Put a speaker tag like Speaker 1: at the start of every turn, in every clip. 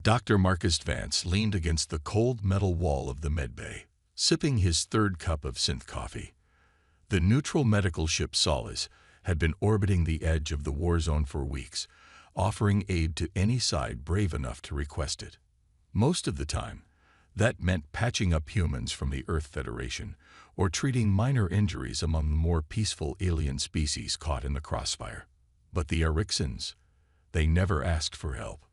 Speaker 1: Dr. Marcus Vance leaned against the cold metal wall of the medbay, sipping his third cup of synth coffee. The neutral medical ship Solace had been orbiting the edge of the war zone for weeks, offering aid to any side brave enough to request it. Most of the time, that meant patching up humans from the Earth Federation or treating minor injuries among the more peaceful alien species caught in the crossfire. But the Eriksons, they never asked for help.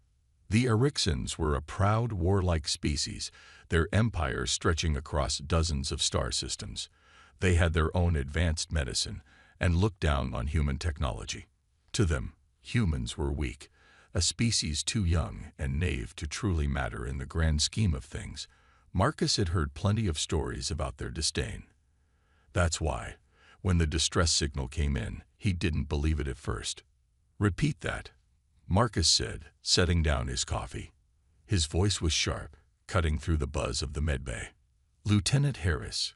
Speaker 1: The Eriksons were a proud, warlike species, their empire stretching across dozens of star systems. They had their own advanced medicine and looked down on human technology. To them, humans were weak, a species too young and naive to truly matter in the grand scheme of things. Marcus had heard plenty of stories about their disdain. That's why, when the distress signal came in, he didn't believe it at first. "Repeat that," Marcus said, setting down his coffee. His voice was sharp, cutting through the buzz of the medbay. Lieutenant Harris,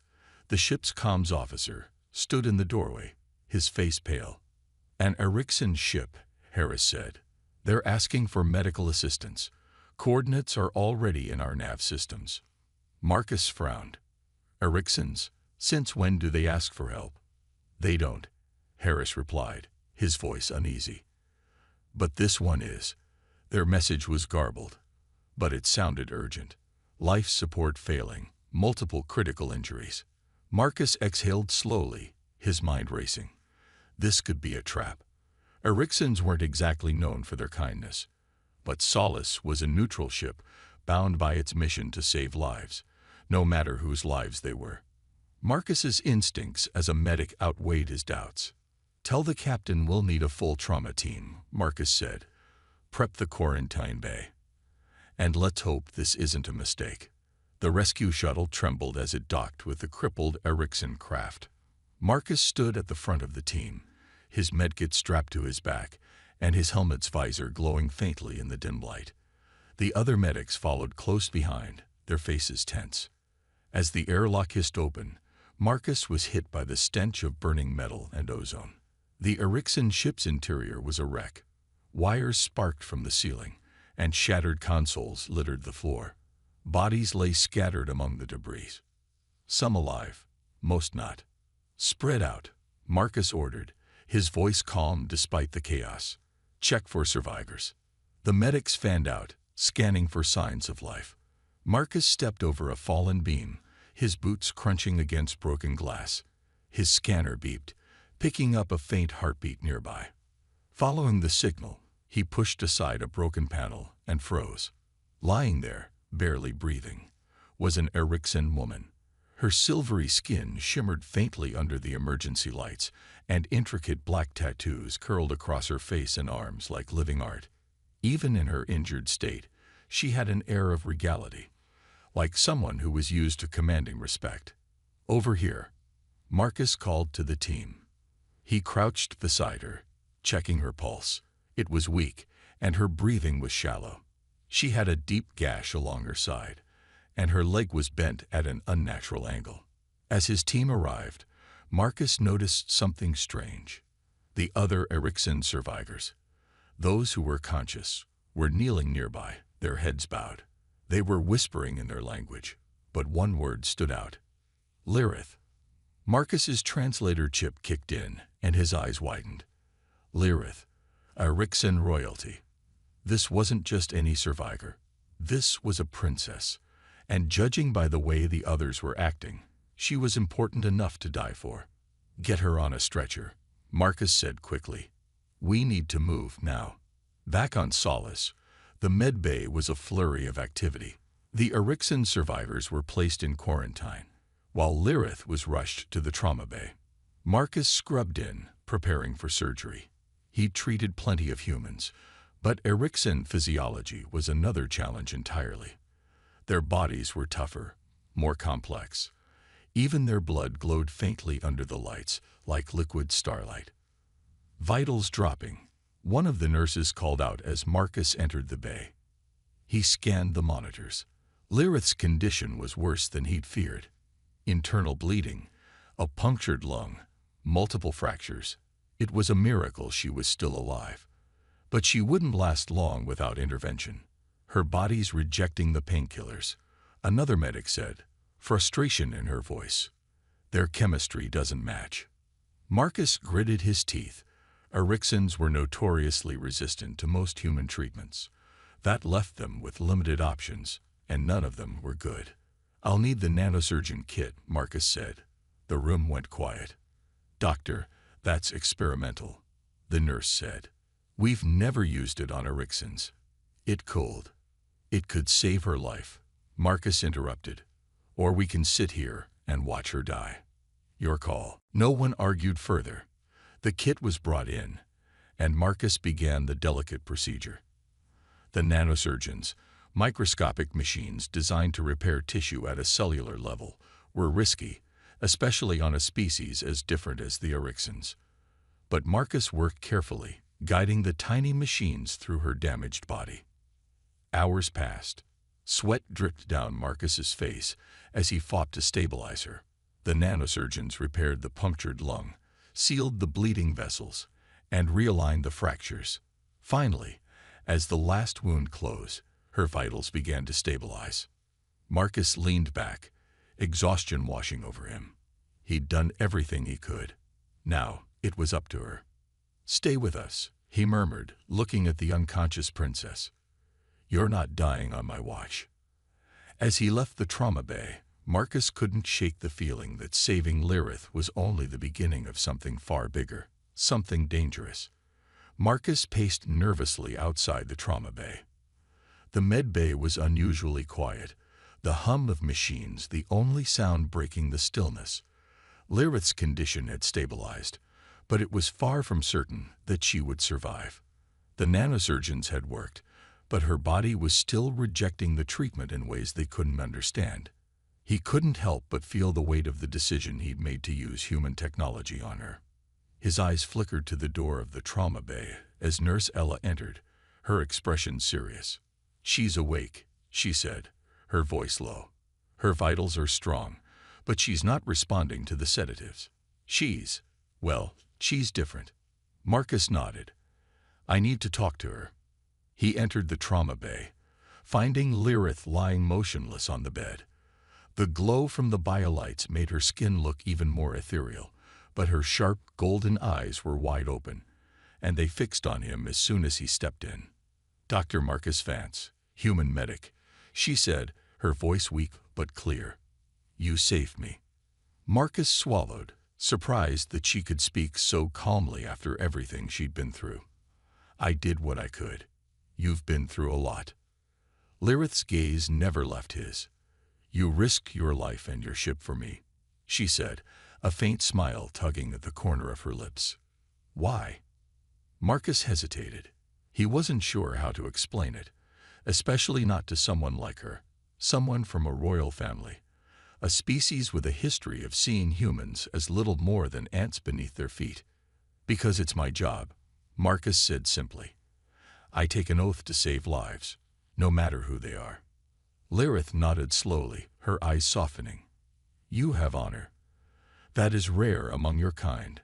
Speaker 1: the ship's comms officer, stood in the doorway, his face pale. "An Erikson ship," Harris said. "They're asking for medical assistance. Coordinates are already in our nav systems." Marcus frowned. "Eriksons? Since when do they ask for help?" "They don't," Harris replied, his voice uneasy. "But this one is." Their message was garbled, but it sounded urgent. Life support failing, multiple critical injuries. Marcus exhaled slowly, his mind racing. This could be a trap. Eriksons weren't exactly known for their kindness, but Solace was a neutral ship bound by its mission to save lives, no matter whose lives they were. Marcus's instincts as a medic outweighed his doubts. "Tell the captain we'll need a full trauma team," Marcus said. "Prep the quarantine bay. And let's hope this isn't a mistake." The rescue shuttle trembled as it docked with the crippled Erikson craft. Marcus stood at the front of the team, his medkit strapped to his back and his helmet's visor glowing faintly in the dim light. The other medics followed close behind, their faces tense. As the airlock hissed open, Marcus was hit by the stench of burning metal and ozone. The Erikson ship's interior was a wreck. Wires sparked from the ceiling, and shattered consoles littered the floor. Bodies lay scattered among the debris. Some alive, most not. "Spread out," Marcus ordered, his voice calm despite the chaos. "Check for survivors." The medics fanned out, scanning for signs of life. Marcus stepped over a fallen beam, his boots crunching against broken glass. His scanner beeped, picking up a faint heartbeat nearby. Following the signal, he pushed aside a broken panel and froze. Lying there, barely breathing, was an Erikson woman. Her silvery skin shimmered faintly under the emergency lights, and intricate black tattoos curled across her face and arms like living art. Even in her injured state, she had an air of regality, like someone who was used to commanding respect. "Over here," Marcus called to the team. He crouched beside her, checking her pulse. It was weak, and her breathing was shallow. She had a deep gash along her side, and her leg was bent at an unnatural angle. As his team arrived, Marcus noticed something strange. The other Erikson survivors, those who were conscious, were kneeling nearby, their heads bowed. They were whispering in their language, but one word stood out. "Lyrith." Marcus's translator chip kicked in, and his eyes widened. Lyrith, Erikson royalty. This wasn't just any survivor. This was a princess, and judging by the way the others were acting, she was important enough to die for. "Get her on a stretcher," Marcus said quickly. "We need to move now." Back on Solace, the medbay was a flurry of activity. The Erikson survivors were placed in quarantine, while Lyrith was rushed to the trauma bay. Marcus scrubbed in, preparing for surgery. He'd treated plenty of humans, but Erikson physiology was another challenge entirely. Their bodies were tougher, more complex. Even their blood glowed faintly under the lights, like liquid starlight. Vitals dropping, one of the nurses called out as Marcus entered the bay. He scanned the monitors. Lyrith's condition was worse than he'd feared. Internal bleeding, a punctured lung, multiple fractures. It was a miracle she was still alive. But she wouldn't last long without intervention. Her body's rejecting the painkillers, another medic said, frustration in her voice. Their chemistry doesn't match. Marcus gritted his teeth. Ericksons were notoriously resistant to most human treatments. That left them with limited options, and none of them were good. I'll need the nanosurgeon kit, Marcus said. The room went quiet. Doctor, that's experimental, the nurse said. We've never used it on Ericksons. It could. It could save her life, Marcus interrupted. Or we can sit here and watch her die. Your call. No one argued further. The kit was brought in, and Marcus began the delicate procedure. The nanosurgeons, microscopic machines designed to repair tissue at a cellular level, were risky, especially on a species as different as the Ericksons. But Marcus worked carefully, guiding the tiny machines through her damaged body. Hours passed. Sweat dripped down Marcus's face as he fought to stabilize her. The nanosurgeons repaired the punctured lung, sealed the bleeding vessels, and realigned the fractures. Finally, as the last wound closed, her vitals began to stabilize. Marcus leaned back, exhaustion washing over him. He'd done everything he could. Now it was up to her. Stay with us, he murmured, looking at the unconscious princess. You're not dying on my watch. As he left the trauma bay, Marcus couldn't shake the feeling that saving Lyrith was only the beginning of something far bigger, something dangerous. Marcus paced nervously outside the trauma bay. The med bay was unusually quiet, the hum of machines the only sound breaking the stillness. Lyrith's condition had stabilized, but it was far from certain that she would survive. The nanosurgeons had worked, but her body was still rejecting the treatment in ways they couldn't understand. He couldn't help but feel the weight of the decision he'd made to use human technology on her. His eyes flickered to the door of the trauma bay as Nurse Ella entered, her expression serious. She's awake, she said, her voice low. Her vitals are strong, but she's not responding to the sedatives. She's different. Marcus nodded. I need to talk to her. He entered the trauma bay, finding Lyrith lying motionless on the bed. The glow from the biolights made her skin look even more ethereal, but her sharp, golden eyes were wide open, and they fixed on him as soon as he stepped in. Dr. Marcus Vance, human medic, she said, her voice weak but clear. You saved me. Marcus swallowed, surprised that she could speak so calmly after everything she'd been through. I did what I could. You've been through a lot. Lyrith's gaze never left his. You risked your life and your ship for me, she said, a faint smile tugging at the corner of her lips. Why? Marcus hesitated. He wasn't sure how to explain it, especially not to someone like her, someone from a royal family, a species with a history of seeing humans as little more than ants beneath their feet. Because it's my job, Marcus said simply. I take an oath to save lives, no matter who they are. Lyrith nodded slowly, her eyes softening. You have honor. That is rare among your kind.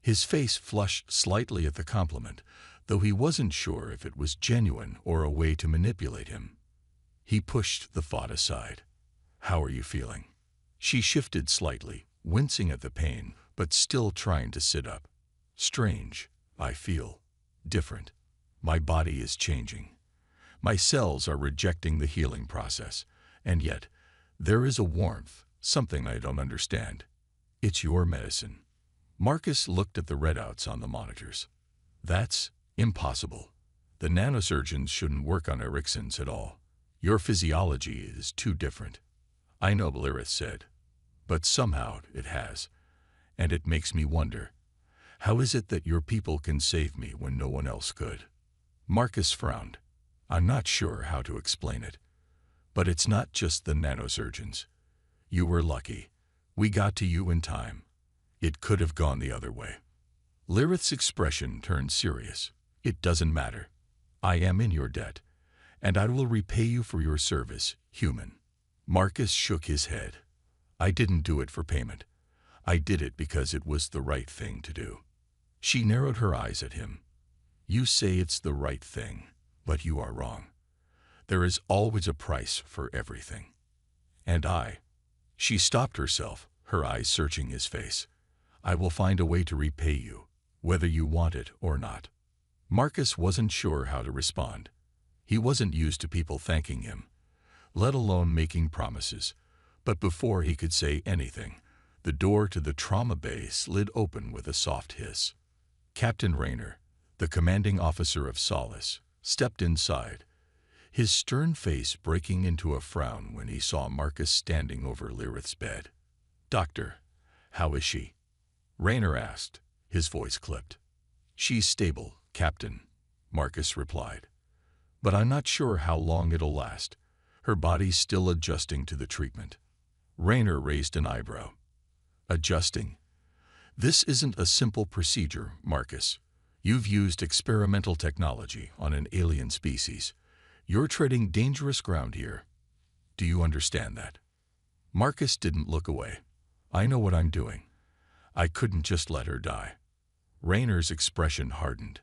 Speaker 1: His face flushed slightly at the compliment, though he wasn't sure if it was genuine or a way to manipulate him. He pushed the thought aside. How are you feeling? She shifted slightly, wincing at the pain, but still trying to sit up. Strange. I feel different. My body is changing. My cells are rejecting the healing process, and yet there is a warmth, something I don't understand. It's your medicine. Marcus looked at the readouts on the monitors. That's impossible. The nanosurgeons shouldn't work on Ericksons at all. Your physiology is too different. I know, Lyrith said, but somehow it has, and it makes me wonder. How is it that your people can save me when no one else could? Marcus frowned. I'm not sure how to explain it. But it's not just the nanosurgeons. You were lucky. We got to you in time. It could have gone the other way. Lyrith's expression turned serious. It doesn't matter. I am in your debt, and I will repay you for your service, human. Marcus shook his head. I didn't do it for payment. I did it because it was the right thing to do. She narrowed her eyes at him. You say it's the right thing, but you are wrong. There is always a price for everything. And I. She stopped herself, her eyes searching his face. I will find a way to repay you, whether you want it or not. Marcus wasn't sure how to respond. He wasn't used to people thanking him, let alone making promises. But before he could say anything, the door to the trauma bay slid open with a soft hiss. Captain Rayner, the commanding officer of Solace, stepped inside, his stern face breaking into a frown when he saw Marcus standing over Lyrith's bed. "Doctor, how is she?" Rayner asked, his voice clipped. "She's stable, Captain," Marcus replied. "But I'm not sure how long it'll last. Her body's still adjusting to the treatment." Rayner raised an eyebrow. "Adjusting? This isn't a simple procedure, Marcus. You've used experimental technology on an alien species. You're treading dangerous ground here. Do you understand that?" Marcus didn't look away. "I know what I'm doing. I couldn't just let her die." Rayner's expression hardened.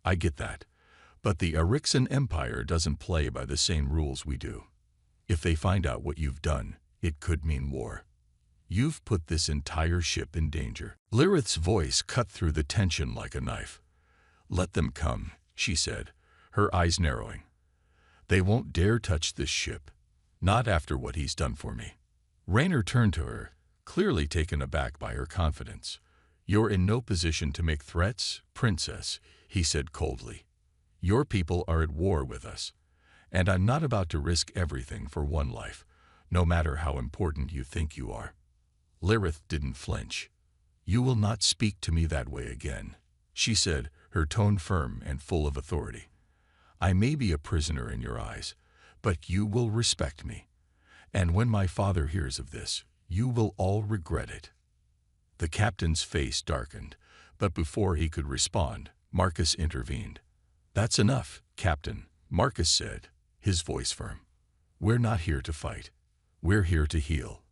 Speaker 1: "I get that. But the Erixan Empire doesn't play by the same rules we do. If they find out what you've done, it could mean war. You've put this entire ship in danger." Lyrith's voice cut through the tension like a knife. "Let them come," she said, her eyes narrowing. "They won't dare touch this ship. Not after what he's done for me." Rayner turned to her, clearly taken aback by her confidence. "You're in no position to make threats, Princess," he said coldly. "Your people are at war with us, and I'm not about to risk everything for one life, no matter how important you think you are." Lyrith didn't flinch. "You will not speak to me that way again," she said, her tone firm and full of authority. "I may be a prisoner in your eyes, but you will respect me. And when my father hears of this, you will all regret it." The captain's face darkened, but before he could respond, Marcus intervened. "That's enough, Captain," Marcus said, his voice firm. "We're not here to fight. We're here to heal.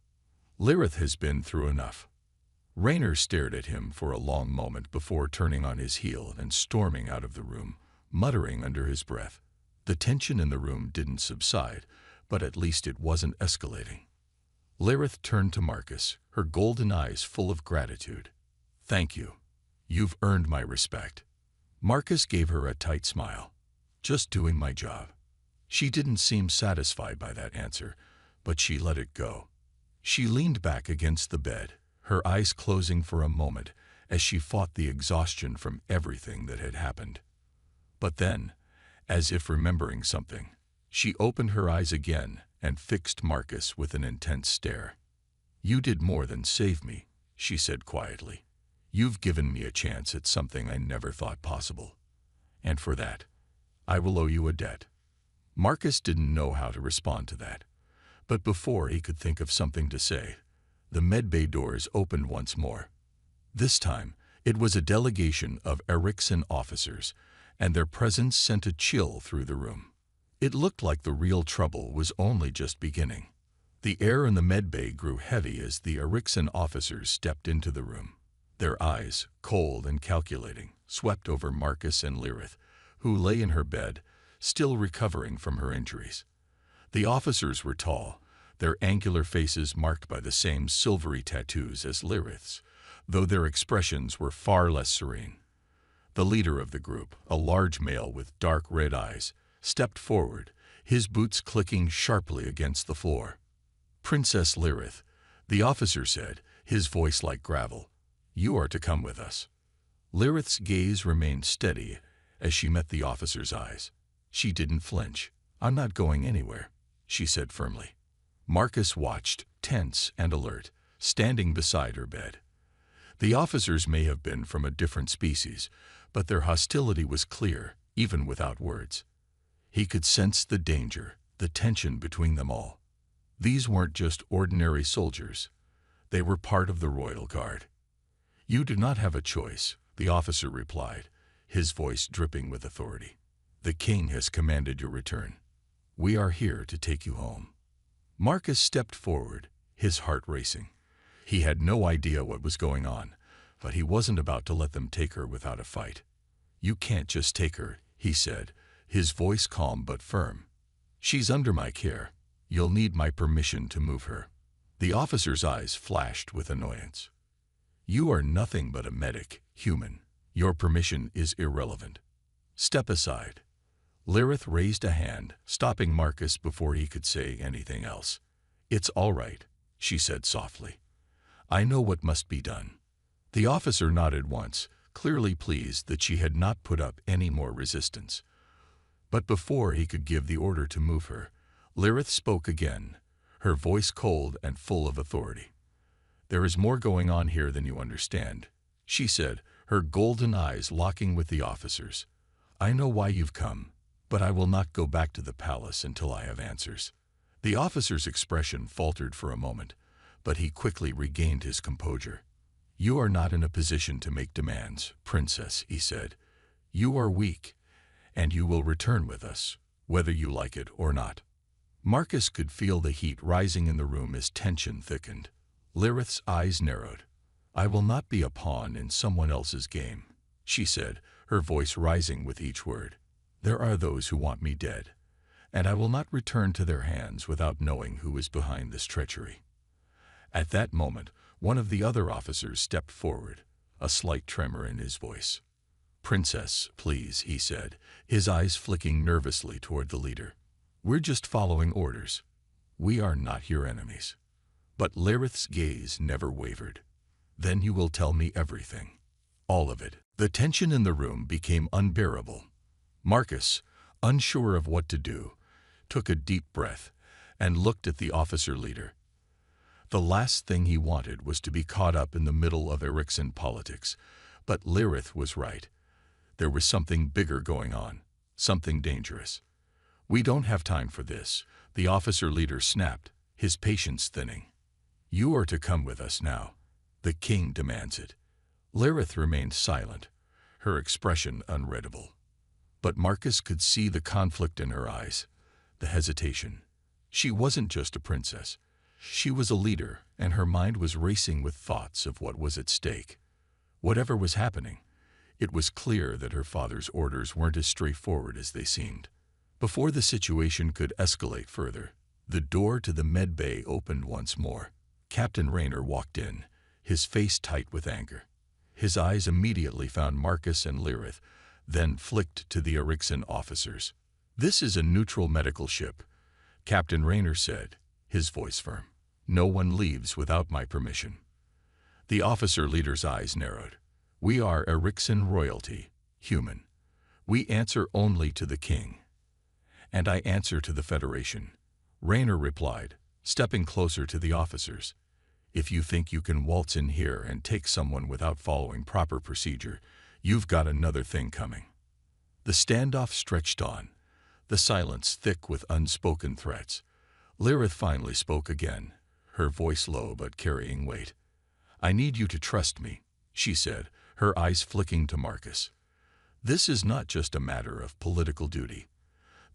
Speaker 1: Lyrith has been through enough." Rayner stared at him for a long moment before turning on his heel and storming out of the room, muttering under his breath. The tension in the room didn't subside, but at least it wasn't escalating. Lyrith turned to Marcus, her golden eyes full of gratitude. "Thank you. You've earned my respect." Marcus gave her a tight smile. "Just doing my job." She didn't seem satisfied by that answer, but she let it go. She leaned back against the bed, her eyes closing for a moment as she fought the exhaustion from everything that had happened. But then, as if remembering something, she opened her eyes again and fixed Marcus with an intense stare. "You did more than save me," she said quietly. "You've given me a chance at something I never thought possible. And for that, I will owe you a debt." Marcus didn't know how to respond to that. But before he could think of something to say, the medbay doors opened once more. This time, it was a delegation of Erixan officers, and their presence sent a chill through the room. It looked like the real trouble was only just beginning. The air in the medbay grew heavy as the Erixan officers stepped into the room. Their eyes, cold and calculating, swept over Marcus and Lyrith, who lay in her bed, still recovering from her injuries. The officers were tall, their angular faces marked by the same silvery tattoos as Lyrith's, though their expressions were far less serene. The leader of the group, a large male with dark red eyes, stepped forward, his boots clicking sharply against the floor. "Princess Lyrith," the officer said, his voice like gravel, "you are to come with us." Lyrith's gaze remained steady as she met the officer's eyes. She didn't flinch. "I'm not going anywhere," she said firmly. Marcus watched, tense and alert, standing beside her bed. The officers may have been from a different species, but their hostility was clear, even without words. He could sense the danger, the tension between them all. These weren't just ordinary soldiers. They were part of the Royal Guard. "You do not have a choice," the officer replied, his voice dripping with authority. "The king has commanded your return. We are here to take you home." Marcus stepped forward, his heart racing. He had no idea what was going on, but he wasn't about to let them take her without a fight. "You can't just take her," he said, his voice calm but firm. She's under my care. You'll need my permission to move her." The officer's eyes flashed with annoyance. "You are nothing but a medic, human. Your permission is irrelevant. Step aside." Lirith raised a hand, stopping Marcus before he could say anything else. "It's all right," she said softly. "I know what must be done." The officer nodded once, clearly pleased that she had not put up any more resistance. But before he could give the order to move her, Lirith spoke again, her voice cold and full of authority. "There is more going on here than you understand," she said, her golden eyes locking with the officer's. "I know why you've come, but I will not go back to the palace until I have answers." The officer's expression faltered for a moment, but he quickly regained his composure. "You are not in a position to make demands, Princess," he said. "You are weak, and you will return with us, whether you like it or not." Marcus could feel the heat rising in the room as tension thickened. Lirith's eyes narrowed. "I will not be a pawn in someone else's game," she said, her voice rising with each word. "There are those who want me dead, and I will not return to their hands without knowing who is behind this treachery." At that moment, one of the other officers stepped forward, a slight tremor in his voice. "Princess, please," he said, his eyes flicking nervously toward the leader. "We're just following orders. We are not your enemies." But Lirith's gaze never wavered. "Then you will tell me everything. All of it." The tension in the room became unbearable. Marcus, unsure of what to do, took a deep breath and looked at the officer leader. The last thing he wanted was to be caught up in the middle of Ericson politics, but Lirith was right. There was something bigger going on, something dangerous. "We don't have time for this," the officer leader snapped, his patience thinning. "You are to come with us now. The king demands it." Lirith remained silent, her expression unreadable. But Marcus could see the conflict in her eyes, the hesitation. She wasn't just a princess. She was a leader, and her mind was racing with thoughts of what was at stake. Whatever was happening, it was clear that her father's orders weren't as straightforward as they seemed. Before the situation could escalate further, the door to the med bay opened once more. Captain Raynor walked in, his face tight with anger. His eyes immediately found Marcus and Lirith, then flicked to the Ericson officers. "This is a neutral medical ship," Captain Raynor said, his voice firm. "No one leaves without my permission." The officer leader's eyes narrowed. "We are Ericson royalty, human. We answer only to the king." "And I answer to the Federation," Raynor replied, stepping closer to the officers. "If you think you can waltz in here and take someone without following proper procedure, you've got another thing coming." The standoff stretched on, the silence thick with unspoken threats. Lirith finally spoke again, her voice low but carrying weight. "I need you to trust me," she said, her eyes flicking to Marcus. "This is not just a matter of political duty.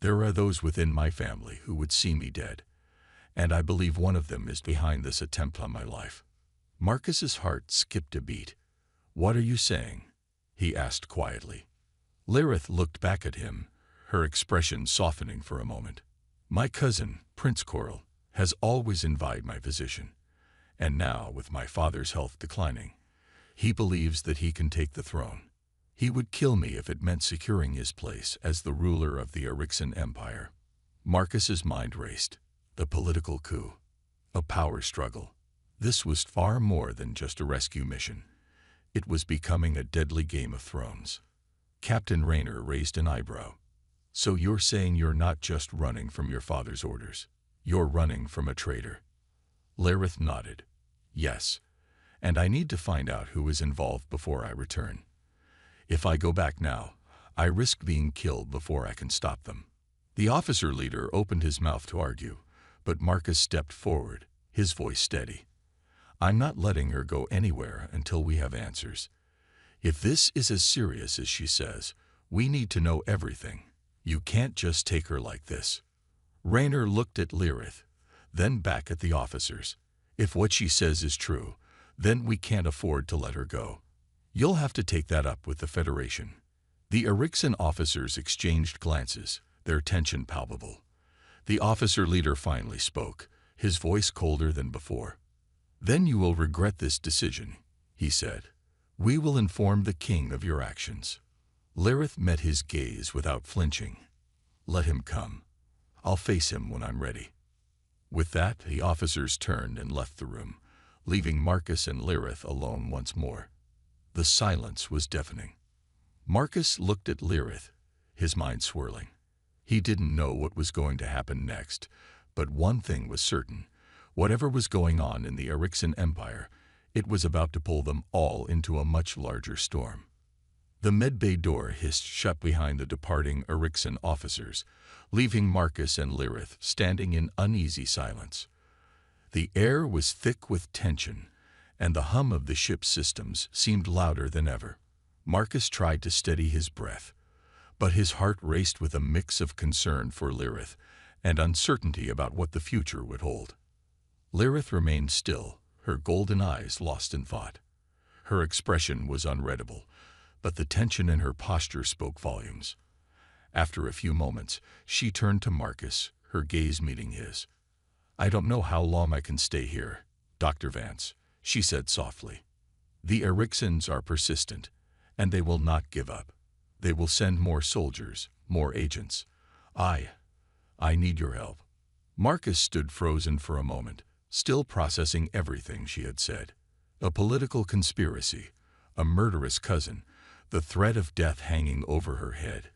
Speaker 1: There are those within my family who would see me dead, and I believe one of them is behind this attempt on my life." Marcus's heart skipped a beat. "What are you saying?" he asked quietly. Lirith looked back at him, her expression softening for a moment. "My cousin, Prince Coral, has always envied my position, and now, with my father's health declining, he believes that he can take the throne. He would kill me if it meant securing his place as the ruler of the Ericson Empire." Marcus's mind raced. The political coup. A power struggle. This was far more than just a rescue mission. It was becoming a deadly Game of Thrones. Captain Raynor raised an eyebrow. "So you're saying you're not just running from your father's orders. You're running from a traitor?" Lirith nodded. "Yes, and I need to find out who is involved before I return. If I go back now, I risk being killed before I can stop them." The officer leader opened his mouth to argue, but Marcus stepped forward, his voice steady. "I'm not letting her go anywhere until we have answers. If this is as serious as she says, we need to know everything. You can't just take her like this." Raynor looked at Lirith, then back at the officers. "If what she says is true, then we can't afford to let her go. You'll have to take that up with the Federation." The Ericson officers exchanged glances, their tension palpable. The officer leader finally spoke, his voice colder than before. "Then you will regret this decision," he said. "We will inform the king of your actions." Lirith met his gaze without flinching. "Let him come. I'll face him when I'm ready." With that, the officers turned and left the room, leaving Marcus and Lirith alone once more. The silence was deafening. Marcus looked at Lirith, his mind swirling. He didn't know what was going to happen next, but one thing was certain. Whatever was going on in the Erixan Empire, it was about to pull them all into a much larger storm. The medbay door hissed shut behind the departing Erixan officers, leaving Marcus and Lirith standing in uneasy silence. The air was thick with tension, and the hum of the ship's systems seemed louder than ever. Marcus tried to steady his breath, but his heart raced with a mix of concern for Lirith and uncertainty about what the future would hold. Lirith remained still, her golden eyes lost in thought. Her expression was unreadable, but the tension in her posture spoke volumes. After a few moments, she turned to Marcus, her gaze meeting his. "I don't know how long I can stay here, Dr. Vance," she said softly. "The Erixans are persistent, and they will not give up. They will send more soldiers, more agents. I need your help." Marcus stood frozen for a moment, still processing everything she had said. A political conspiracy, a murderous cousin, the threat of death hanging over her head.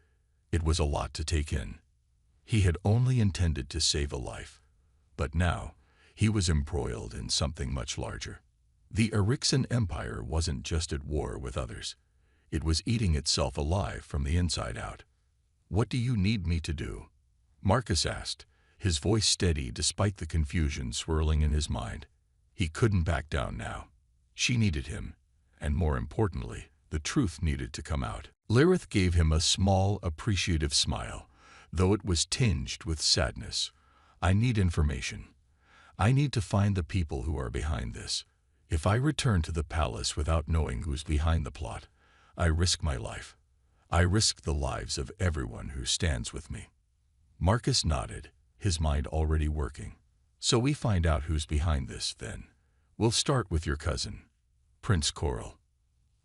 Speaker 1: It was a lot to take in. He had only intended to save a life, but now he was embroiled in something much larger. The Erixan Empire wasn't just at war with others. It was eating itself alive from the inside out. "What do you need me to do?" Marcus asked, his voice steady despite the confusion swirling in his mind. He couldn't back down now. She needed him, and more importantly, the truth needed to come out. Lirith gave him a small, appreciative smile, though it was tinged with sadness. "I need information. I need to find the people who are behind this. If I return to the palace without knowing who's behind the plot, I risk my life. I risk the lives of everyone who stands with me." Marcus nodded, his mind already working. "So we find out who's behind this, then. We'll start with your cousin, Prince Coral."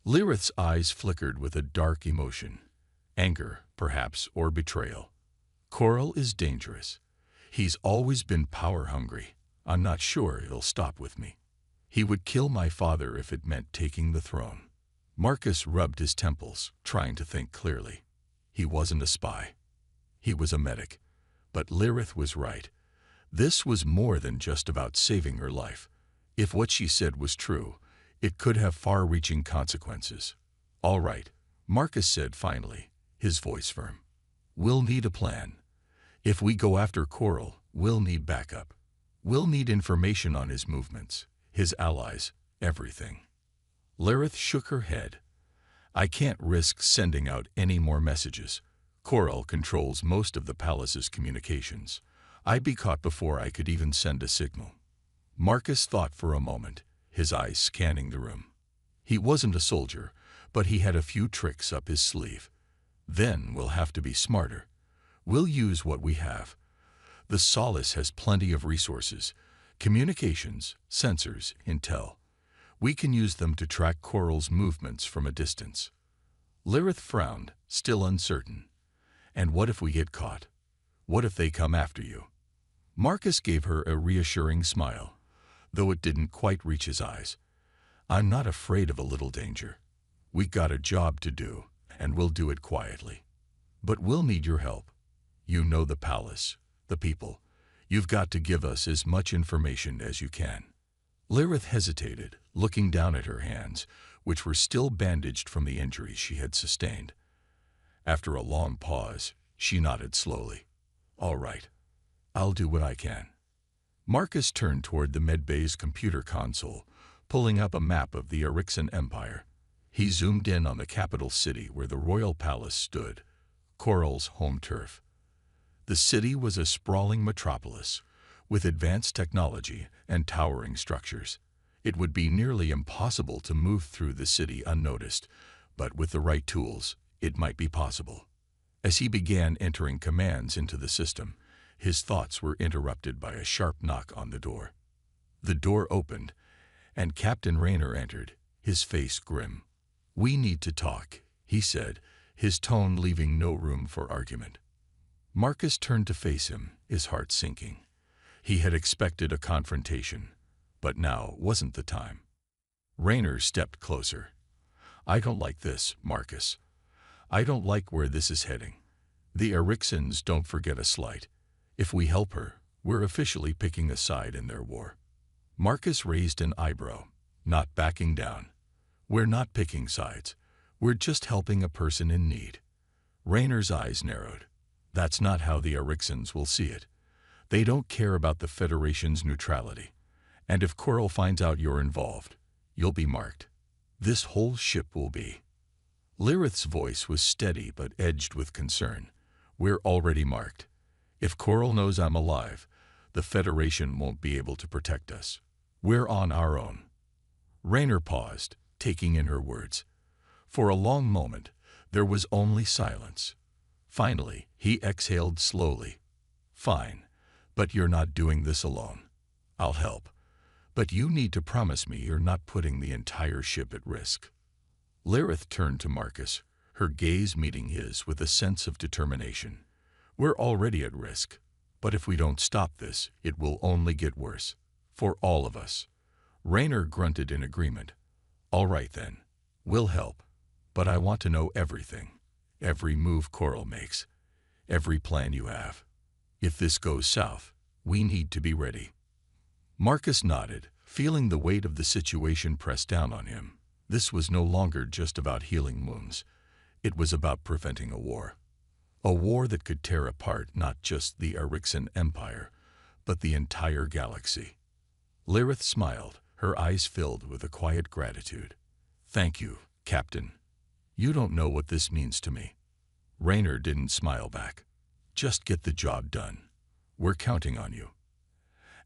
Speaker 1: Lirith's eyes flickered with a dark emotion. Anger, perhaps, or betrayal. "Coral is dangerous. He's always been power-hungry. I'm not sure it'll stop with me. He would kill my father if it meant taking the throne." Marcus rubbed his temples, trying to think clearly. He wasn't a spy. He was a medic. But Lirith was right. This was more than just about saving her life. If what she said was true, it could have far-reaching consequences. "All right," Marcus said finally, his voice firm. "We'll need a plan. If we go after Coral, we'll need backup. We'll need information on his movements, his allies, everything." Lirith shook her head. "I can't risk sending out any more messages. Coral controls most of the palace's communications. I'd be caught before I could even send a signal." Marcus thought for a moment, his eyes scanning the room. He wasn't a soldier, but he had a few tricks up his sleeve. "Then we'll have to be smarter. We'll use what we have. The Solace has plenty of resources, communications, sensors, intel. We can use them to track Coral's movements from a distance." Lirith frowned, still uncertain. "And what if we get caught? What if they come after you?" Marcus gave her a reassuring smile, though it didn't quite reach his eyes. "I'm not afraid of a little danger. We got a job to do, and we'll do it quietly. But we'll need your help. You know the palace, the people. You've got to give us as much information as you can." Lirith hesitated, looking down at her hands, which were still bandaged from the injuries she had sustained. After a long pause, she nodded slowly. "All right. I'll do what I can." Marcus turned toward the medbay's computer console, pulling up a map of the Erixan Empire. He zoomed in on the capital city where the royal palace stood, Coral's home turf. The city was a sprawling metropolis, with advanced technology and towering structures. It would be nearly impossible to move through the city unnoticed, but with the right tools, it might be possible. As he began entering commands into the system, His thoughts were interrupted by a sharp knock on the door. The door opened, and Captain Rayner entered, his face grim. "We need to talk," he said, his tone leaving no room for argument. Marcus turned to face him, his heart sinking. He had expected a confrontation, but now wasn't the time. Rayner stepped closer. "I don't like this, Marcus. I don't like where this is heading. The Eriksons don't forget a slight. If we help her, we're officially picking a side in their war." Marcus raised an eyebrow, not backing down. "We're not picking sides. We're just helping a person in need." Rayner's eyes narrowed. "That's not how the Eriksons will see it. They don't care about the Federation's neutrality. And if Coral finds out you're involved, you'll be marked. This whole ship will be." Lirith's voice was steady but edged with concern. "We're already marked. If Coral knows I'm alive, the Federation won't be able to protect us. We're on our own." Rayner paused, taking in her words. For a long moment, there was only silence. Finally, he exhaled slowly. "Fine, but you're not doing this alone. I'll help. But you need to promise me you're not putting the entire ship at risk." Lirith turned to Marcus, her gaze meeting his with a sense of determination. "We're already at risk, but if we don't stop this, it will only get worse. For all of us." Rayner grunted in agreement. "All right then, we'll help. But I want to know everything. Every move Coral makes. Every plan you have. If this goes south, we need to be ready." Marcus nodded, feeling the weight of the situation press down on him. This was no longer just about healing wounds. It was about preventing a war. A war that could tear apart not just the Erikson Empire, but the entire galaxy. Lirith smiled, her eyes filled with a quiet gratitude. "Thank you, Captain. You don't know what this means to me." Rayner didn't smile back. "Just get the job done. We're counting on you."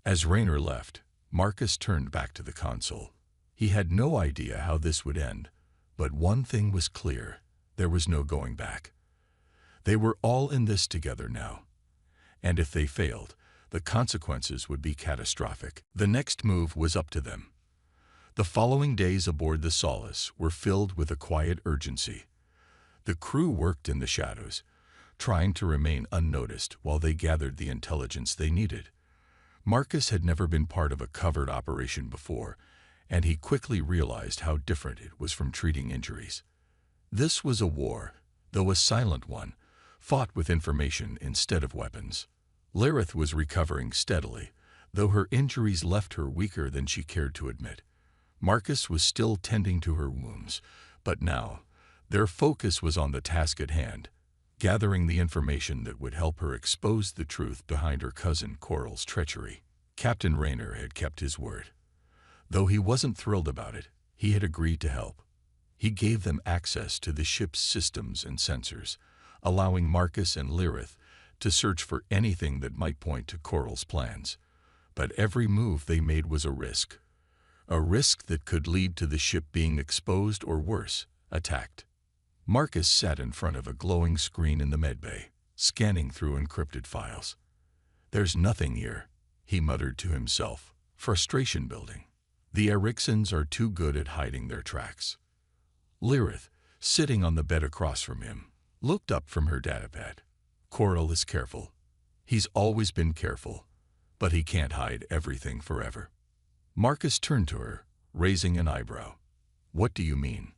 Speaker 1: As Rayner left, Marcus turned back to the console. He had no idea how this would end, but one thing was clear: there was no going back. They were all in this together now. And if they failed, the consequences would be catastrophic. The next move was up to them. The following days aboard the Solace were filled with a quiet urgency. The crew worked in the shadows, trying to remain unnoticed while they gathered the intelligence they needed. Marcus had never been part of a covert operation before, and he quickly realized how different it was from treating injuries. This was a war, though a silent one, fought with information instead of weapons. Lirith was recovering steadily, though her injuries left her weaker than she cared to admit. Marcus was still tending to her wounds, but now their focus was on the task at hand, gathering the information that would help her expose the truth behind her cousin Coral's treachery. Captain Rayner had kept his word. Though he wasn't thrilled about it, he had agreed to help. He gave them access to the ship's systems and sensors, allowing Marcus and Lirith to search for anything that might point to Coral's plans. But every move they made was a risk that could lead to the ship being exposed or worse, attacked. Marcus sat in front of a glowing screen in the medbay, scanning through encrypted files. "There's nothing here," he muttered to himself, frustration building. "The Eriksons are too good at hiding their tracks." Lirith, sitting on the bed across from him, looked up from her datapad. "Coral is careful. He's always been careful, but he can't hide everything forever." Marcus turned to her, raising an eyebrow. "What do you mean?"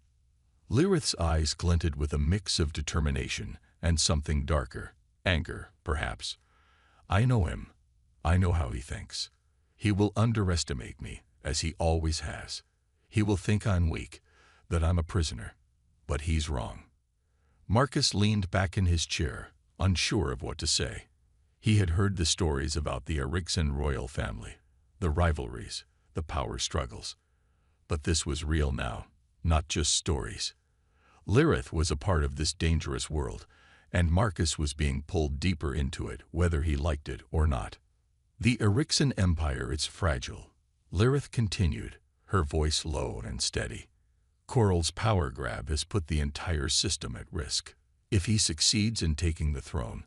Speaker 1: Lirith's eyes glinted with a mix of determination and something darker, anger, perhaps. "I know him. I know how he thinks. He will underestimate me, as he always has. He will think I'm weak, that I'm a prisoner. But he's wrong." Marcus leaned back in his chair, unsure of what to say. He had heard the stories about the Erikson royal family, the rivalries, the power struggles. But this was real now, not just stories. Lirith was a part of this dangerous world, and Marcus was being pulled deeper into it, whether he liked it or not. "The Erikson Empire is fragile," Lirith continued, her voice low and steady. "Coral's power grab has put the entire system at risk. If he succeeds in taking the throne,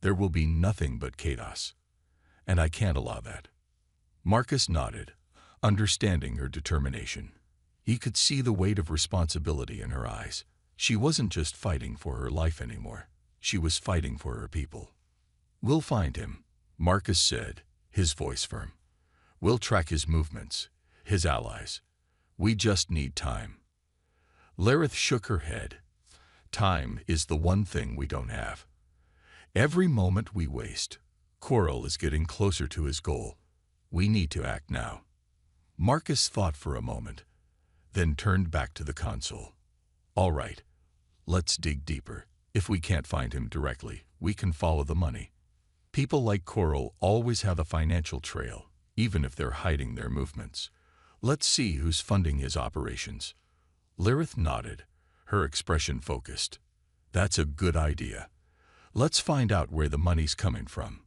Speaker 1: There will be nothing but chaos. And I can't allow that. Marcus nodded, understanding her determination. He could see the weight of responsibility in her eyes. She wasn't just fighting for her life anymore. She was fighting for her people. "We'll find him," Marcus said, his voice firm. "We'll track his movements, his allies. We just need time." Lilith shook her head. "Time is the one thing we don't have. Every moment we waste, Coral is getting closer to his goal. We need to act now." Marcus thought for a moment, then turned back to the console. "All right, let's dig deeper. If we can't find him directly, we can follow the money. People like Coral always have a financial trail, even if they're hiding their movements. Let's see who's funding his operations." Lilith nodded, her expression focused. "That's a good idea. Let's find out where the money's coming from."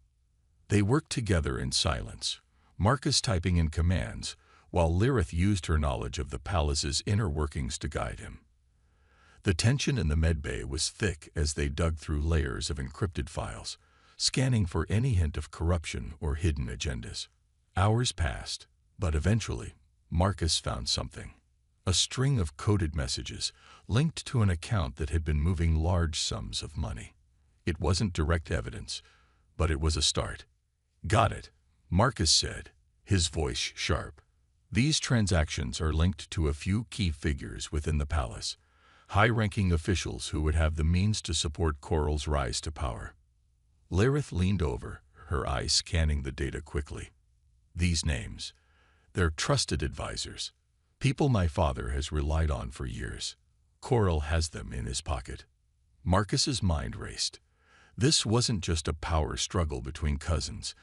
Speaker 1: They worked together in silence, Marcus typing in commands, while Lilith used her knowledge of the palace's inner workings to guide him. The tension in the medbay was thick as they dug through layers of encrypted files, scanning for any hint of corruption or hidden agendas. Hours passed, but eventually, Marcus found something. A string of coded messages linked to an account that had been moving large sums of money. It wasn't direct evidence, but it was a start. "Got it," Marcus said, his voice sharp. "These transactions are linked to a few key figures within the palace, high-ranking officials who would have the means to support Coral's rise to power." Lilith leaned over, her eyes scanning the data quickly. "These names, they're trusted advisors. People my father has relied on for years. Coral has them in his pocket." Marcus's mind raced. This wasn't just a power struggle between cousins.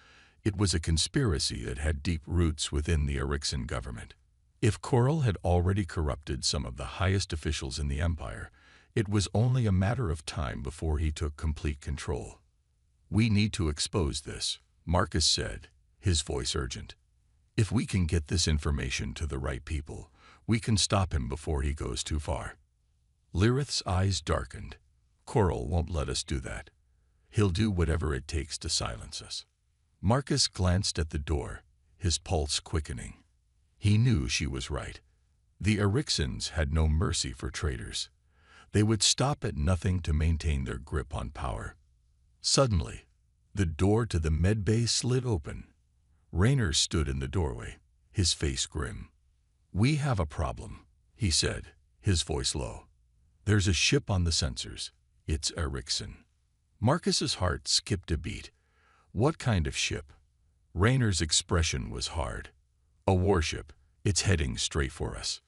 Speaker 1: It was a conspiracy that had deep roots within the Erixan government. If Coral had already corrupted some of the highest officials in the Empire, it was only a matter of time before he took complete control. "We need to expose this," Marcus said, his voice urgent. "If we can get this information to the right people, we can stop him before he goes too far." Lilith's eyes darkened. "Coral won't let us do that. He'll do whatever it takes to silence us." Marcus glanced at the door, his pulse quickening. He knew she was right. The Erixans had no mercy for traitors. They would stop at nothing to maintain their grip on power. Suddenly, the door to the medbay slid open. Raynor stood in the doorway, his face grim. "We have a problem," he said, his voice low. "There's a ship on the sensors. It's Erixan." Marcus's heart skipped a beat. What kind of ship? Raynor's expression was hard. "A warship. It's heading straight for us."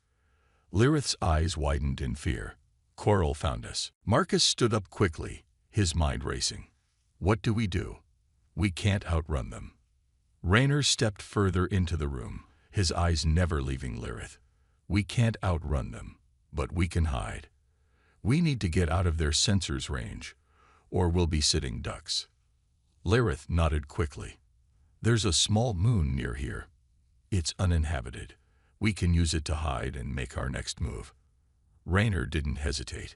Speaker 1: Lilith's eyes widened in fear. "Coral found us." Marcus stood up quickly, his mind racing. "What do we do? We can't outrun them." Raynor stepped further into the room, his eyes never leaving Lilith. "We can't outrun them, but we can hide. We need to get out of their sensors range, or we'll be sitting ducks." Lilith nodded quickly. "There's a small moon near here. It's uninhabited. We can use it to hide and make our next move." Raynor didn't hesitate.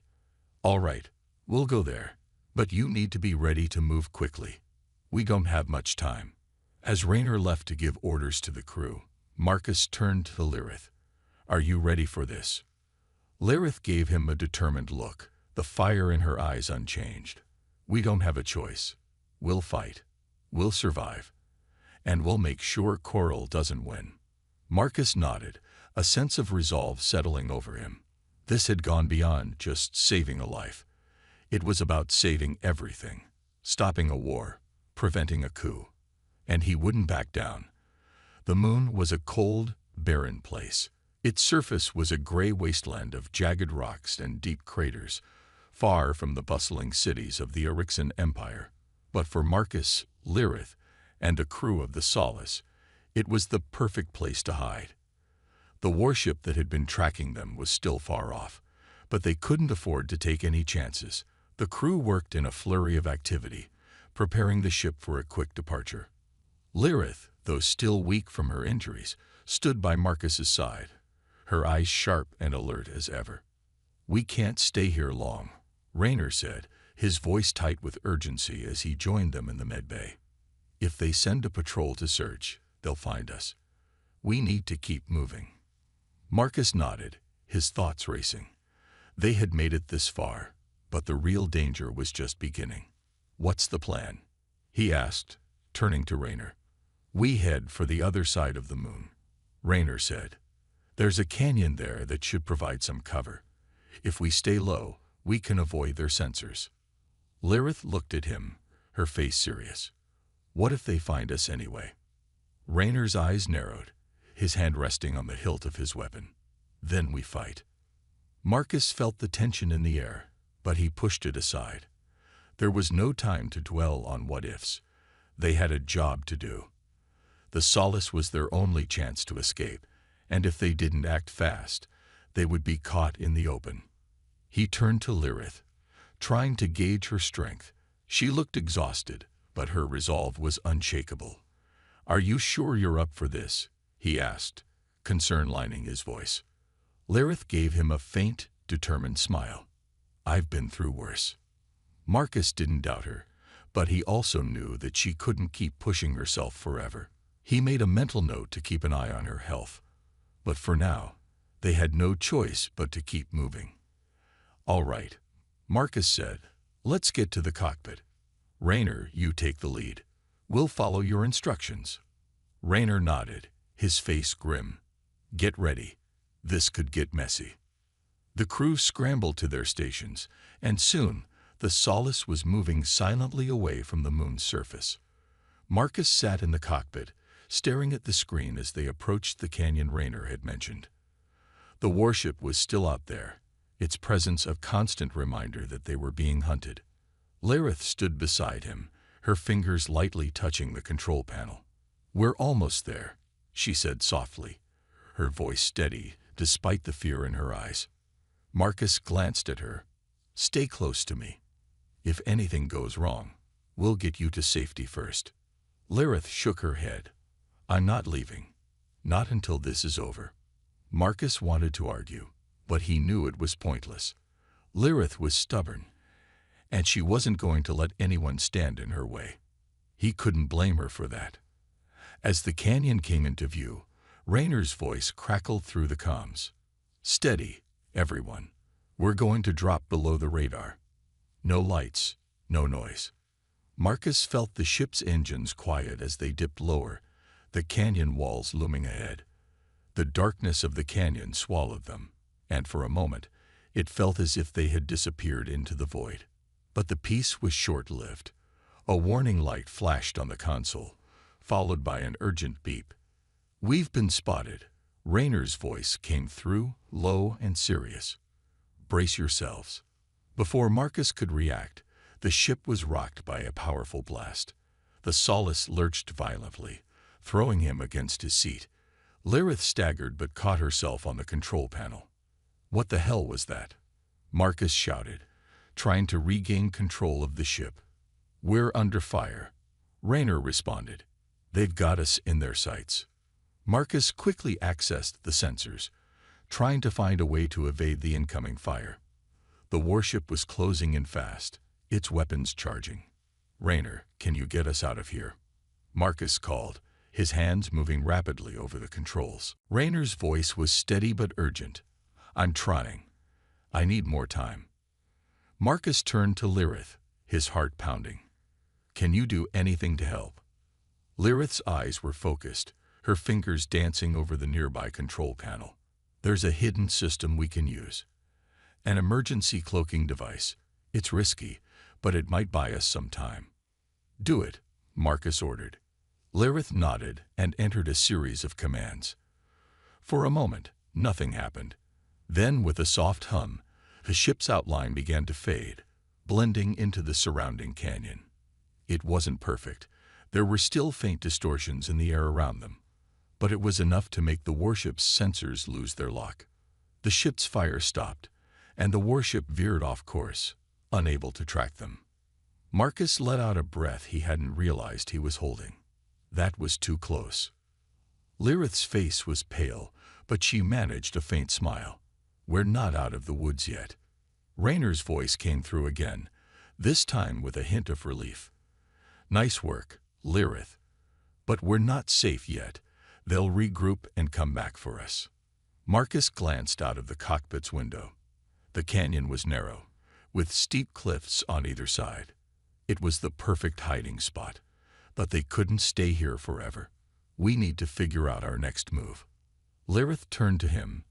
Speaker 1: "All right, we'll go there, but you need to be ready to move quickly. We don't have much time." As Raynor left to give orders to the crew, Marcus turned to Lilith. "Are you ready for this?" Lilith gave him a determined look, the fire in her eyes unchanged. "We don't have a choice. We'll fight. We'll survive. And we'll make sure Coral doesn't win." Marcus nodded, a sense of resolve settling over him. This had gone beyond just saving a life. It was about saving everything, stopping a war, preventing a coup. And he wouldn't back down. The moon was a cold, barren place. Its surface was a gray wasteland of jagged rocks and deep craters, far from the bustling cities of the Erixan Empire. But for Marcus, Lilith, and a crew of the Solace, it was the perfect place to hide. The warship that had been tracking them was still far off, but they couldn't afford to take any chances. The crew worked in a flurry of activity, preparing the ship for a quick departure. Lilith, though still weak from her injuries, stood by Marcus's side, her eyes sharp and alert as ever. "We can't stay here long," Raynor said, his voice tight with urgency as he joined them in the medbay. "If they send a patrol to search, they'll find us. We need to keep moving." Marcus nodded, his thoughts racing. They had made it this far, but the real danger was just beginning. "What's the plan?" he asked, turning to Raynor. "We head for the other side of the moon," Raynor said. "There's a canyon there that should provide some cover. If we stay low, we can avoid their sensors." Lirith looked at him, her face serious. "What if they find us anyway?" Raynor's eyes narrowed, his hand resting on the hilt of his weapon. "Then we fight." Marcus felt the tension in the air, but he pushed it aside. There was no time to dwell on what-ifs. They had a job to do. The Solace was their only chance to escape, and if they didn't act fast, they would be caught in the open. He turned to Lirith, trying to gauge her strength. She looked exhausted, but her resolve was unshakable. "Are you sure you're up for this?" he asked, concern lining his voice. Lirith gave him a faint, determined smile. "I've been through worse." Marcus didn't doubt her, but he also knew that she couldn't keep pushing herself forever. He made a mental note to keep an eye on her health. But for now, they had no choice but to keep moving. "All right," Marcus said. "Let's get to the cockpit. Raynor, you take the lead. We'll follow your instructions." Raynor nodded, his face grim. "Get ready. This could get messy." The crew scrambled to their stations, and soon the Solace was moving silently away from the moon's surface. Marcus sat in the cockpit, staring at the screen as they approached the canyon Raynor had mentioned. The warship was still out there, its presence a constant reminder that they were being hunted. Lirith stood beside him, her fingers lightly touching the control panel. "We're almost there," she said softly, her voice steady despite the fear in her eyes. Marcus glanced at her. "Stay close to me. If anything goes wrong, we'll get you to safety first." Lirith shook her head. "I'm not leaving. Not until this is over." Marcus wanted to argue, but he knew it was pointless. Lirith was stubborn, and she wasn't going to let anyone stand in her way. He couldn't blame her for that. As the canyon came into view, Raynor's voice crackled through the comms. "Steady, everyone. We're going to drop below the radar. No lights, no noise." Marcus felt the ship's engines quiet as they dipped lower, the canyon walls looming ahead. The darkness of the canyon swallowed them, and for a moment, it felt as if they had disappeared into the void. But the peace was short-lived. A warning light flashed on the console, followed by an urgent beep. "We've been spotted." Raynor's voice came through, low and serious. "Brace yourselves." Before Marcus could react, the ship was rocked by a powerful blast. The Solace lurched violently, throwing him against his seat. Lirith staggered but caught herself on the control panel. "What the hell was that?" Marcus shouted, trying to regain control of the ship. "We're under fire," Raynor responded. "They've got us in their sights." Marcus quickly accessed the sensors, trying to find a way to evade the incoming fire. The warship was closing in fast, its weapons charging. "Raynor, can you get us out of here?" Marcus called, his hands moving rapidly over the controls. Raynor's voice was steady but urgent. "I'm trying. I need more time." Marcus turned to Lirith, his heart pounding. "Can you do anything to help?" Lirith's eyes were focused, her fingers dancing over the nearby control panel. "There's a hidden system we can use. An emergency cloaking device. It's risky, but it might buy us some time." "Do it," Marcus ordered. Lirith nodded and entered a series of commands. For a moment, nothing happened. Then, with a soft hum, the ship's outline began to fade, blending into the surrounding canyon. It wasn't perfect. There were still faint distortions in the air around them, but it was enough to make the warship's sensors lose their lock. The ship's fire stopped, and the warship veered off course, unable to track them. Marcus let out a breath he hadn't realized he was holding. That was too close. Lirith's face was pale, but she managed a faint smile. "We're not out of the woods yet." Raynor's voice came through again, this time with a hint of relief. "Nice work, Lyrith. But we're not safe yet. They'll regroup and come back for us." Marcus glanced out of the cockpit's window. The canyon was narrow, with steep cliffs on either side. It was the perfect hiding spot, but they couldn't stay here forever. "We need to figure out our next move." Lyrith turned to him,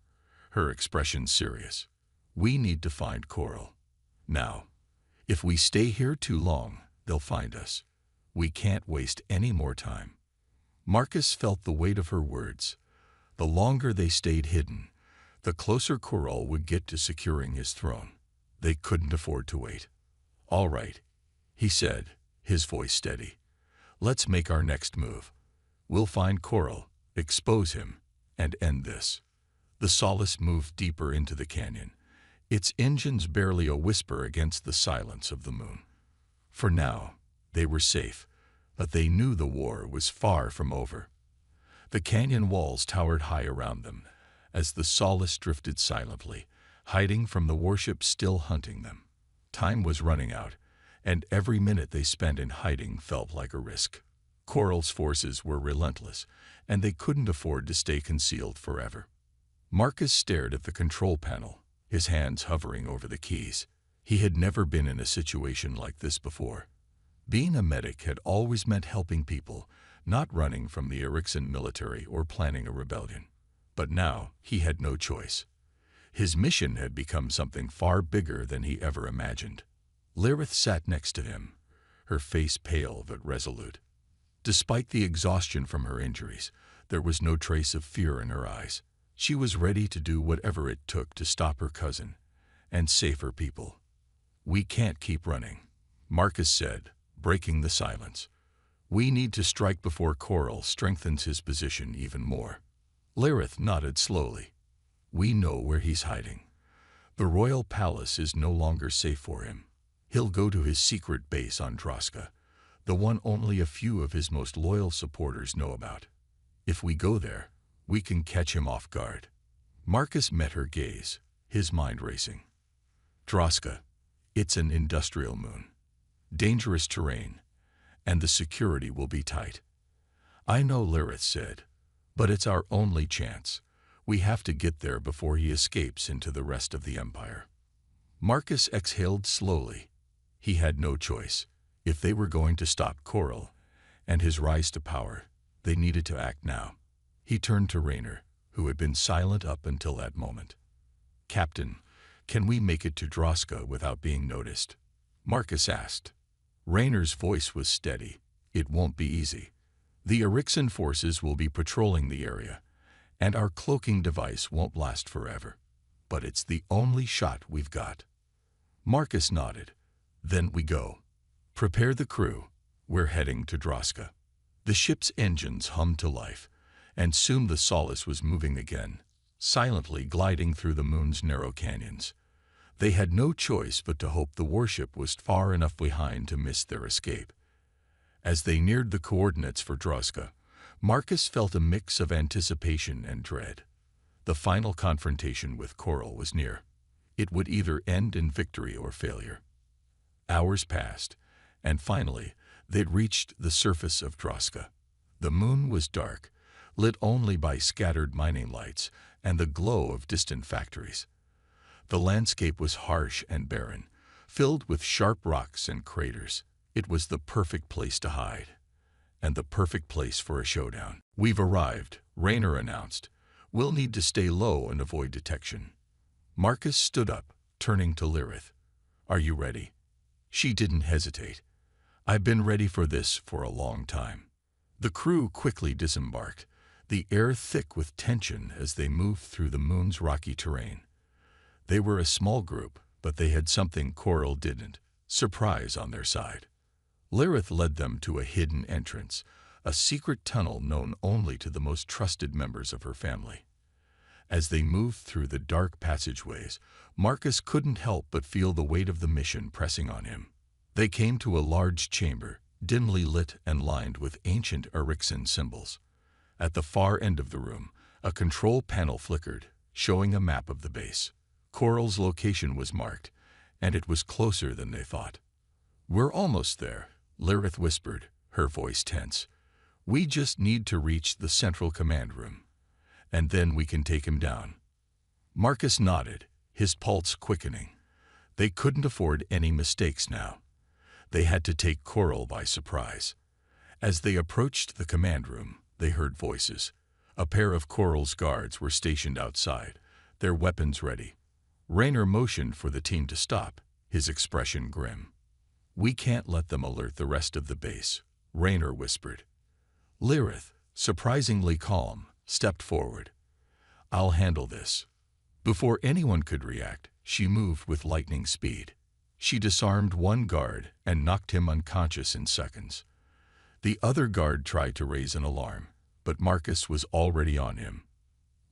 Speaker 1: her expression serious. "We need to find Coral. Now, if we stay here too long, they'll find us. We can't waste any more time." Marcus felt the weight of her words. The longer they stayed hidden, the closer Coral would get to securing his throne. They couldn't afford to wait. "All right," he said, his voice steady. "Let's make our next move. We'll find Coral, expose him, and end this." The Solace moved deeper into the canyon, its engines barely a whisper against the silence of the moon. For now, they were safe, but they knew the war was far from over. The canyon walls towered high around them as the Solace drifted silently, hiding from the warship still hunting them. Time was running out, and every minute they spent in hiding felt like a risk. Coral's forces were relentless, and they couldn't afford to stay concealed forever. Marcus stared at the control panel, his hands hovering over the keys. He had never been in a situation like this before. Being a medic had always meant helping people, not running from the Erickson military or planning a rebellion. But now he had no choice. His mission had become something far bigger than he ever imagined. Lyrith sat next to him, her face pale but resolute. Despite the exhaustion from her injuries, there was no trace of fear in her eyes. She was ready to do whatever it took to stop her cousin and save her people. "We can't keep running," Marcus said, breaking the silence. "We need to strike before Coral strengthens his position even more." Lyrith nodded slowly. "We know where he's hiding. The royal palace is no longer safe for him. He'll go to his secret base on Droska, the one only a few of his most loyal supporters know about. If we go there, we can catch him off guard." Marcus met her gaze, his mind racing. "Droska, it's an industrial moon. Dangerous terrain, and the security will be tight." "I know," Lyrith said, "but it's our only chance. We have to get there before he escapes into the rest of the Empire." Marcus exhaled slowly. He had no choice. If they were going to stop Coral and his rise to power, they needed to act now. He turned to Raynor, who had been silent up until that moment. "Captain, can we make it to Droska without being noticed?" Marcus asked. Raynor's voice was steady. "It won't be easy. The Erickson forces will be patrolling the area, and our cloaking device won't last forever. But it's the only shot we've got." Marcus nodded. "Then we go. Prepare the crew. We're heading to Droska." The ship's engines hummed to life, and soon the Solace was moving again, silently gliding through the moon's narrow canyons. They had no choice but to hope the warship was far enough behind to miss their escape. As they neared the coordinates for Droska, Marcus felt a mix of anticipation and dread. The final confrontation with Coral was near. It would either end in victory or failure. Hours passed, and finally, they'd reached the surface of Droska. The moon was dark, lit only by scattered mining lights and the glow of distant factories. The landscape was harsh and barren, filled with sharp rocks and craters. It was the perfect place to hide, and the perfect place for a showdown. "We've arrived," Raynor announced. "We'll need to stay low and avoid detection." Marcus stood up, turning to Lyrith. "Are you ready?" She didn't hesitate. "I've been ready for this for a long time." The crew quickly disembarked, the air thick with tension as they moved through the moon's rocky terrain. They were a small group, but they had something Coral didn't: surprise on their side. Lyrith led them to a hidden entrance, a secret tunnel known only to the most trusted members of her family. As they moved through the dark passageways, Marcus couldn't help but feel the weight of the mission pressing on him. They came to a large chamber, dimly lit and lined with ancient Erickson symbols. At the far end of the room, a control panel flickered, showing a map of the base. Coral's location was marked, and it was closer than they thought. We're almost there, Lirith whispered, her voice tense. We just need to reach the central command room, and then we can take him down. Marcus nodded, his pulse quickening. They couldn't afford any mistakes now. They had to take Coral by surprise. As they approached the command room, they heard voices. A pair of Coral's guards were stationed outside, their weapons ready. Raynor motioned for the team to stop, his expression grim. We can't let them alert the rest of the base, Raynor whispered. Lirith, surprisingly calm, stepped forward. I'll handle this. Before anyone could react, she moved with lightning speed. She disarmed one guard and knocked him unconscious in seconds. The other guard tried to raise an alarm, but Marcus was already on him.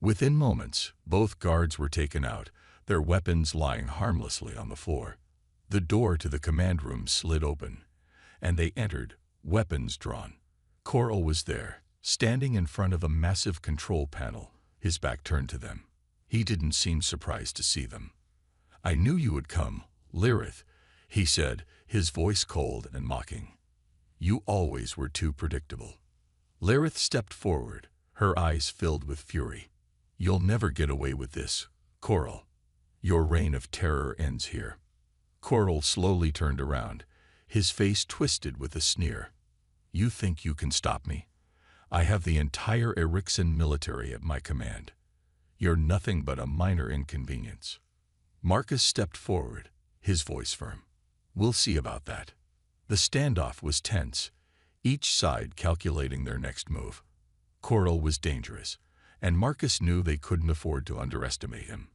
Speaker 1: Within moments, both guards were taken out, their weapons lying harmlessly on the floor. The door to the command room slid open, and they entered, weapons drawn. Coral was there, standing in front of a massive control panel, his back turned to them. He didn't seem surprised to see them. I knew you would come, Lirith, he said, his voice cold and mocking. You always were too predictable. Lirith stepped forward, her eyes filled with fury. You'll never get away with this, Coral. Your reign of terror ends here. Coral slowly turned around, his face twisted with a sneer. You think you can stop me? I have the entire Erixan military at my command. You're nothing but a minor inconvenience. Marcus stepped forward, his voice firm. We'll see about that. The standoff was tense, each side calculating their next move. Coral was dangerous, and Marcus knew they couldn't afford to underestimate him.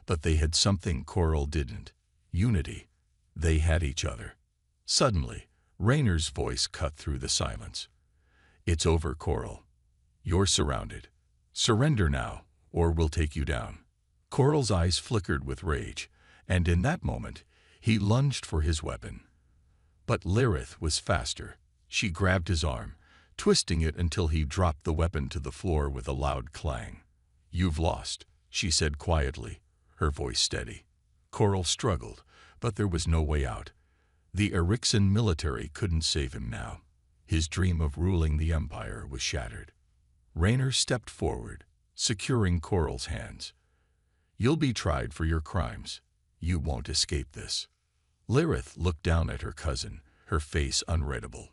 Speaker 1: But they had something Coral didn't. Unity. They had each other. Suddenly, Raynor's voice cut through the silence. It's over, Coral. You're surrounded. Surrender now, or we'll take you down. Coral's eyes flickered with rage, and in that moment, he lunged for his weapon. But Lirith was faster. She grabbed his arm, twisting it until he dropped the weapon to the floor with a loud clang. You've lost, she said quietly, her voice steady. Coral struggled, but there was no way out. The Erixan military couldn't save him now. His dream of ruling the Empire was shattered. Raynor stepped forward, securing Coral's hands. You'll be tried for your crimes. You won't escape this. Lirith looked down at her cousin, her face unreadable.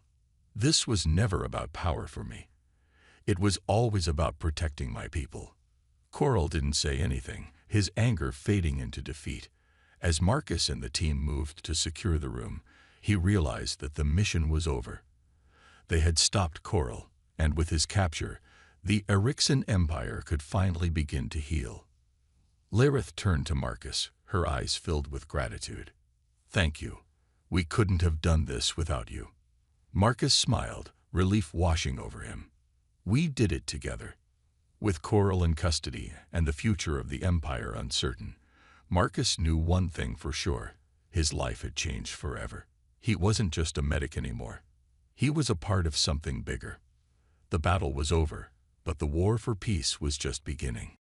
Speaker 1: This was never about power for me. It was always about protecting my people. Coral didn't say anything, his anger fading into defeat. As Marcus and the team moved to secure the room, he realized that the mission was over. They had stopped Coral, and with his capture, the Erixan Empire could finally begin to heal. Lirith turned to Marcus, her eyes filled with gratitude. Thank you. We couldn't have done this without you. Marcus smiled, relief washing over him. We did it together. With Coral in custody and the future of the Empire uncertain, Marcus knew one thing for sure. His life had changed forever. He wasn't just a medic anymore. He was a part of something bigger. The battle was over, but the war for peace was just beginning.